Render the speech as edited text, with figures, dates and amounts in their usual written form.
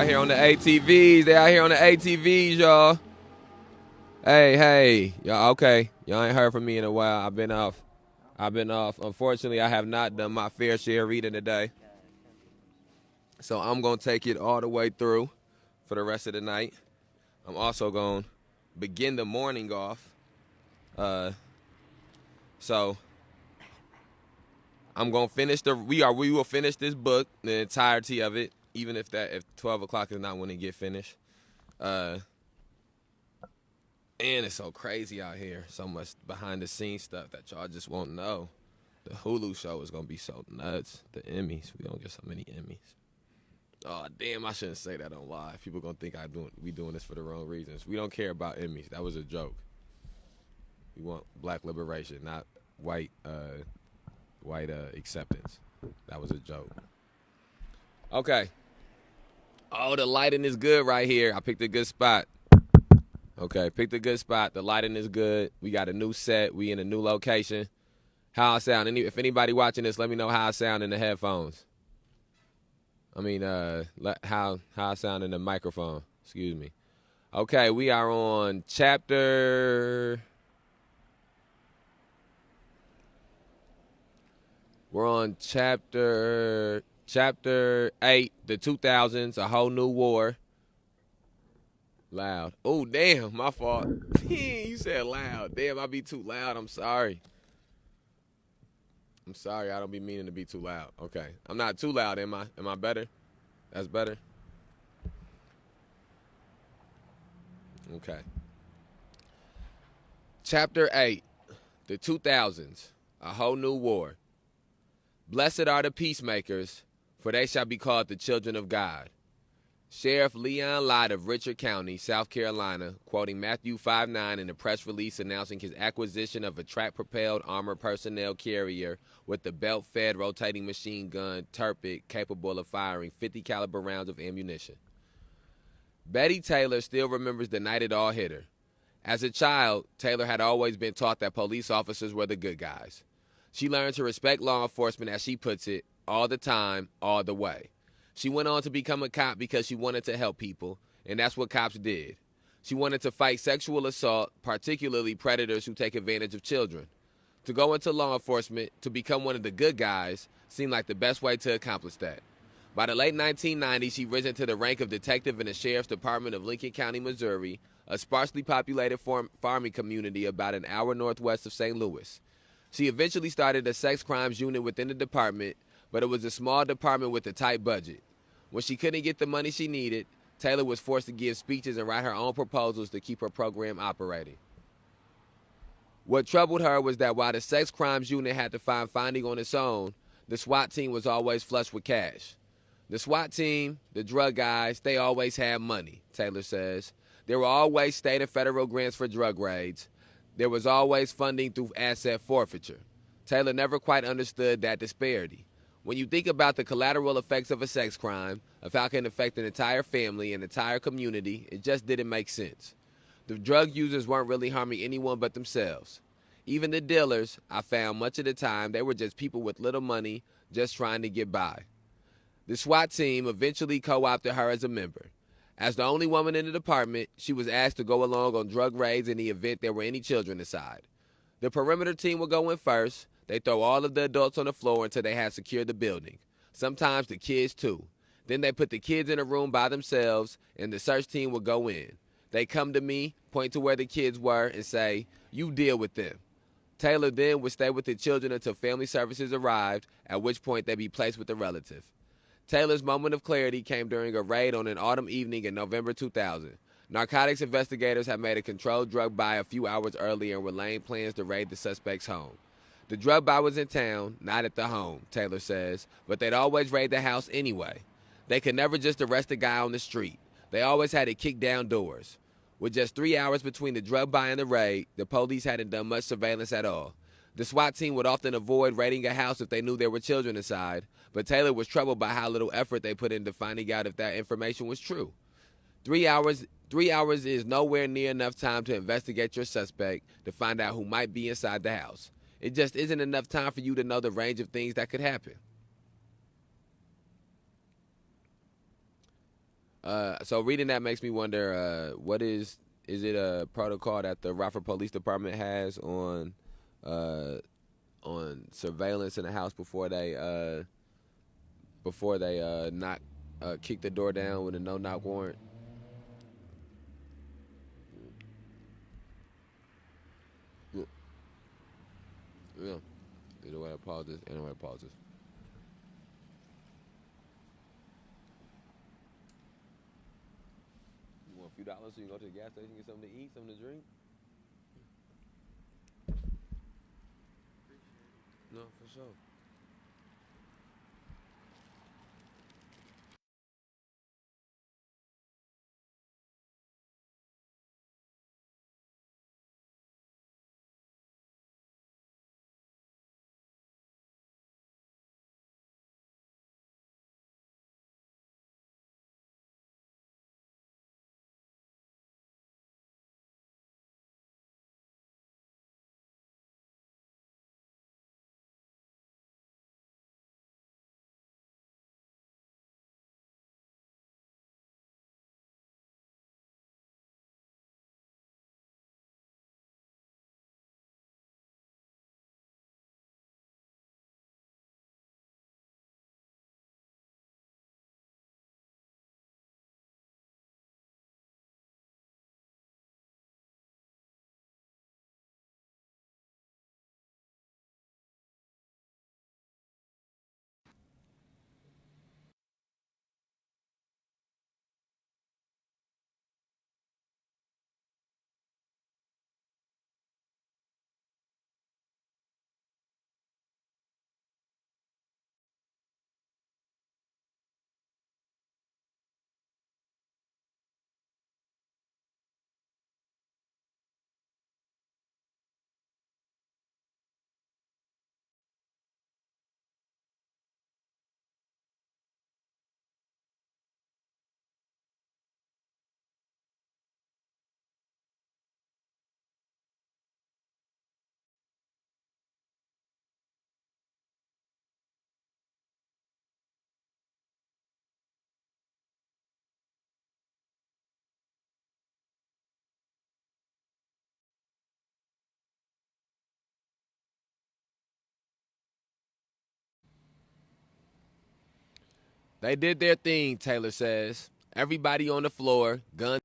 out here on the ATVs. They out here on the ATVs, y'all. Hey, y'all. Okay, y'all ain't heard from me in a while. I've been off. Unfortunately, I have not done my fair share reading today, so I'm gonna take it all the way through for the rest of the night. I'm also gonna begin the morning off. So I'm gonna finish we will finish this book, the entirety of it, even if 12 o'clock is not when it get finished. And it's so crazy out here, so much behind the scenes stuff that y'all just won't know. The Hulu show is gonna be so nuts. The Emmys, we don't get so many Emmys. Oh damn, I shouldn't say that on live. People gonna think we doing this for the wrong reasons. We don't care about Emmys. That was a joke. We want black liberation, not white acceptance. That was a joke. Okay. Oh, the lighting is good right here. I picked a good spot. Okay, picked a good spot. The lighting is good. We got a new set. We in a new location. How I sound? If anybody watching this, let me know how I sound in the headphones. I mean, how I sound in the microphone. Excuse me. Okay, we are on chapter. We're on chapter 8, the 2000s, a whole new war. Loud. Oh, damn, my fault. You said loud. Damn, I be too loud. I'm sorry. I don't be meaning to be too loud. Okay. I'm not too loud, am I? Am I better? That's better? Okay. Chapter 8, the 2000s, a whole new war. Blessed are the peacemakers, for they shall be called the children of God. Sheriff Leon Lott of Richard County, South Carolina, quoting Matthew 5:9 in a press release announcing his acquisition of a track-propelled armored personnel carrier with the belt-fed rotating machine gun Tirpitz capable of firing 50 caliber rounds of ammunition. Betty Taylor still remembers the night it all hit her. As a child, Taylor had always been taught that police officers were the good guys. She learned to respect law enforcement, as she puts it, all the time, all the way. She went on to become a cop because she wanted to help people, and that's what cops did. She wanted to fight sexual assault, particularly predators who take advantage of children. To go into law enforcement, to become one of the good guys, seemed like the best way to accomplish that. By the late 1990s, she risen to the rank of detective in the Sheriff's Department of Lincoln County, Missouri, a sparsely populated farming community about an hour northwest of St. Louis. She eventually started a sex crimes unit within the department, but it was a small department with a tight budget. When she couldn't get the money she needed, Taylor was forced to give speeches and write her own proposals to keep her program operating. What troubled her was that while the sex crimes unit had to find funding on its own, the SWAT team was always flush with cash. The SWAT team, the drug guys, they always had money, Taylor says. There were always state and federal grants for drug raids. There was always funding through asset forfeiture. Taylor never quite understood that disparity. When you think about the collateral effects of a sex crime, of how it can affect an entire family, an entire community, it just didn't make sense. The drug users weren't really harming anyone but themselves. Even the dealers, I found much of the time, they were just people with little money just trying to get by. The SWAT team eventually co-opted her as a member. As the only woman in the department, she was asked to go along on drug raids in the event there were any children inside. The perimeter team would go in first. They throw all of the adults on the floor until they had secured the building. Sometimes the kids too. Then they put the kids in a room by themselves, and the search team would go in. They come to me, point to where the kids were, and say, "You deal with them." Taylor then would stay with the children until family services arrived, at which point they'd be placed with a relative. Taylor's moment of clarity came during a raid on an autumn evening in November 2000. Narcotics investigators had made a controlled drug buy a few hours earlier and were laying plans to raid the suspect's home. The drug buy was in town, not at the home, Taylor says, but they'd always raid the house anyway. They could never just arrest a guy on the street. They always had to kick down doors. With just 3 hours between the drug buy and the raid, the police hadn't done much surveillance at all. The SWAT team would often avoid raiding a house if they knew there were children inside, but Taylor was troubled by how little effort they put into finding out if that information was true. 3 hours is nowhere near enough time to investigate your suspect to find out who might be inside the house. It just isn't enough time for you to know the range of things that could happen. So reading that makes me wonder, what is it a protocol that the Rockford Police Department has uh, on surveillance in the house before they knock kick the door down with a no knock warrant? Yeah. Yeah. Either way, I pause this. Anyway, I pause this. You want a few dollars so you can go to the gas station, get something to eat, something to drink? No, for sure. They did their thing, Taylor says. Everybody on the floor, guns